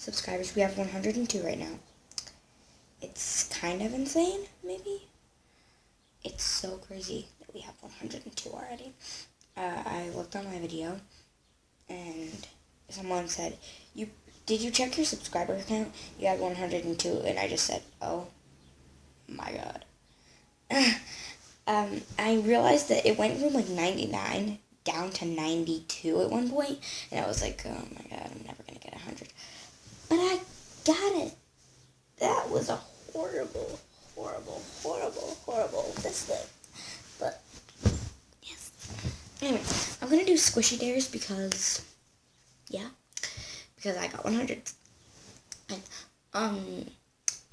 subscribers. We have 102 right now. It's kind of insane, maybe. It's so crazy that we have 102 already. I looked on my video, and someone said, did you check your subscriber count? You had 102, and I just said, oh my god. I realized that it went from like 99 down to 92 at one point, and I was like, oh my god, I'm never gonna get 100. But I got it. That was a horrible mistake. But yes. Anyway, I'm gonna do squishy dares because I got 100. And I'm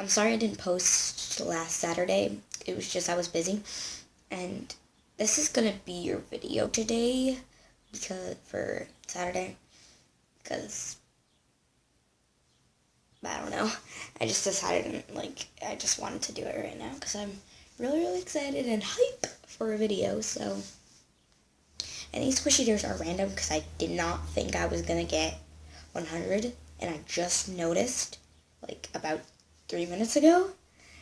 sorry I didn't post last Saturday. It was just I was busy, and this is gonna be your video today for Saturday because I don't know. I just decided I just wanted to do it right now because I'm really excited and hype for a video. So, and these squishy dares are random because I did not think I was gonna get 100, and I just noticed about 3 minutes ago.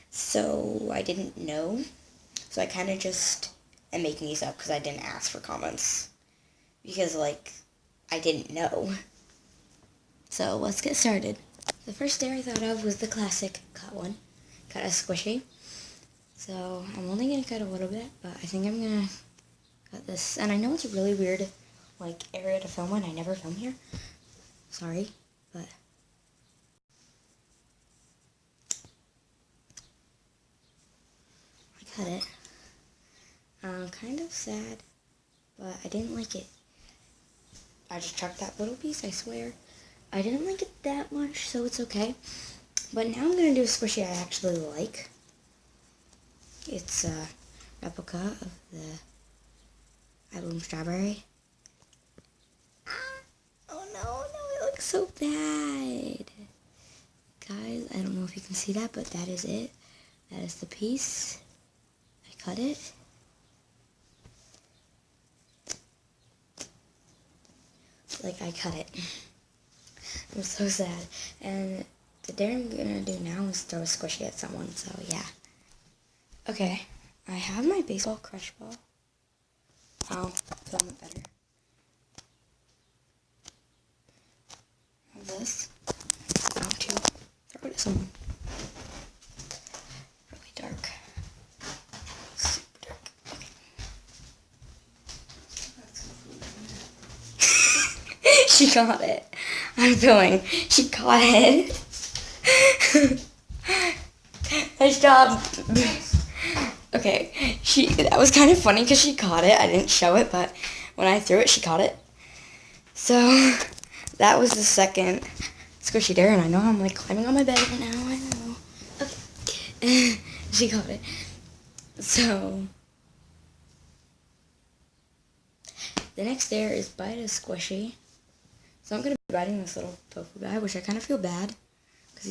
So I didn't know. So I kind of just am making these up because I didn't ask for comments because I didn't know. So let's get started. The first dare I thought of was the classic cut one. Cut a squishy. So I'm only going to cut a little bit, but I think I'm going to cut this. And I know it's a really weird area to film in. I never film here. Sorry, but I cut it. I'm kind of sad, but I didn't like it. I just chucked that little piece, I swear. I didn't like it that much, so it's okay. But now I'm going to do a squishy I actually like. It's a replica of the album Strawberry. Oh no, it looks so bad. Guys, I don't know if you can see that, but that is it. That is the piece. I cut it. I cut it. I'm so sad. And the dare I'm gonna do now is throw a squishy at someone, so yeah. Okay, I have my baseball crush ball. I'll film it better. I have this. I want to throw it at someone. Really dark. Super dark. Okay. She got it. I'm filming. She caught it. Nice job. Okay, that was kind of funny because she caught it. I didn't show it, but when I threw it, she caught it. So that was the second squishy dare, and I know I'm climbing on my bed right now. I know. Okay, she caught it. So the next dare is bite a squishy. So I'm going to be biting this little tofu guy, which I kind of feel bad, because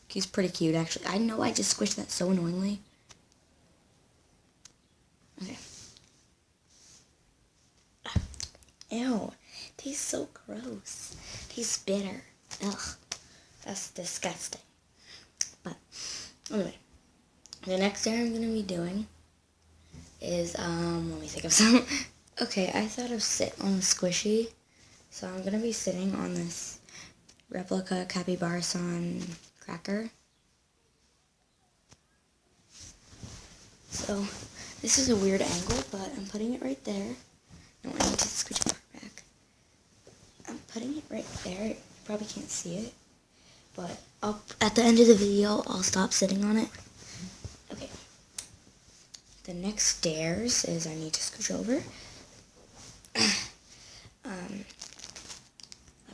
he's pretty cute, actually. I know I just squished that so annoyingly. Okay. Ew. Tastes so gross. Tastes bitter. Ugh. That's disgusting. But, anyway. The next dare I'm going to be doing is, let me think of some. Okay, I thought of sit on the squishy. So I'm going to be sitting on this replica capybara san cracker. So this is a weird angle, but I'm putting it right there. No, I need to squish it back. I'm putting it right there. You probably can't see it, but at the end of the video, I'll stop sitting on it. Okay. The next dares is I need to scooch over.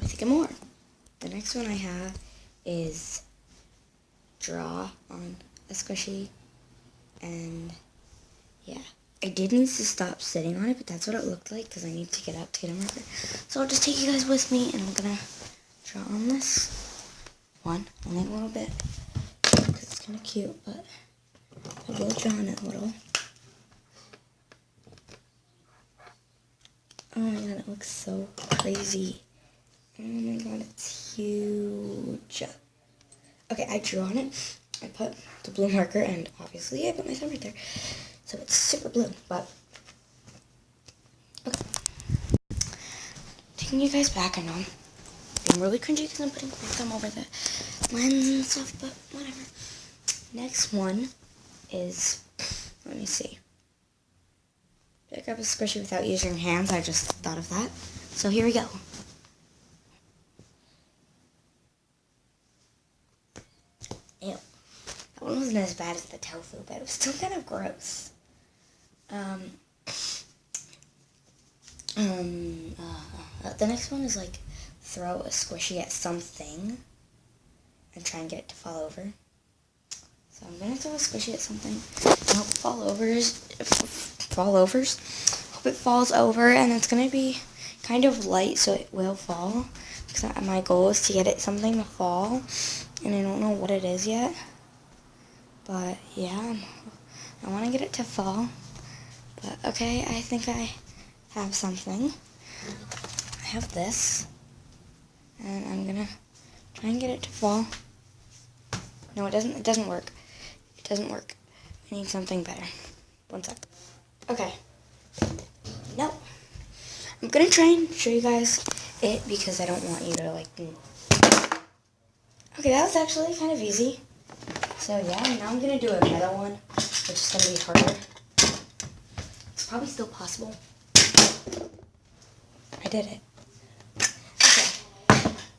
Let me think of more. The next one I have is draw on a squishy, and yeah, I did need to stop sitting on it, but that's what it looked like because I need to get up to get a marker. So I'll just take you guys with me, and I'm gonna draw on this one, only a little bit, because it's kind of cute, but I will draw on it a little. Oh my god, it looks so crazy. Oh my god, it's huge. Okay, I drew on it. I put the blue marker, and obviously I put my thumb right there. So it's super blue, but... Okay. Taking you guys back, I know I'm being really cringy because I'm putting my thumb over the lens and stuff, but whatever. Next one is, let me see. Pick up a squishy without using your hands. I just thought of that. So here we go. Ew. That one wasn't as bad as the tofu, but it was still kind of gross. The next one is like throw a squishy at something and try and get it to fall over. So I'm gonna throw a squishy at something and hope it hope it falls over, and it's gonna be kind of light so it will fall. Because my goal is to get it something to fall, and I don't know what it is yet. But yeah, I want to get it to fall. But okay, I think I have something. I have this, and I'm gonna try and get it to fall. No, it doesn't. It doesn't work. It doesn't work. I need something better. One sec. Okay. No. I'm gonna try and show you guys it because I don't want you to like. Okay, that was actually kind of easy. So yeah, now I'm gonna do a metal one, which is gonna be harder. It's probably still possible. I did it. Okay,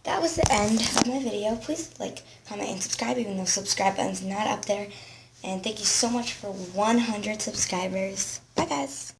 that was the end of my video. Please like, comment, and subscribe, even though subscribe button's not up there. And thank you so much for 100 subscribers. Bye guys.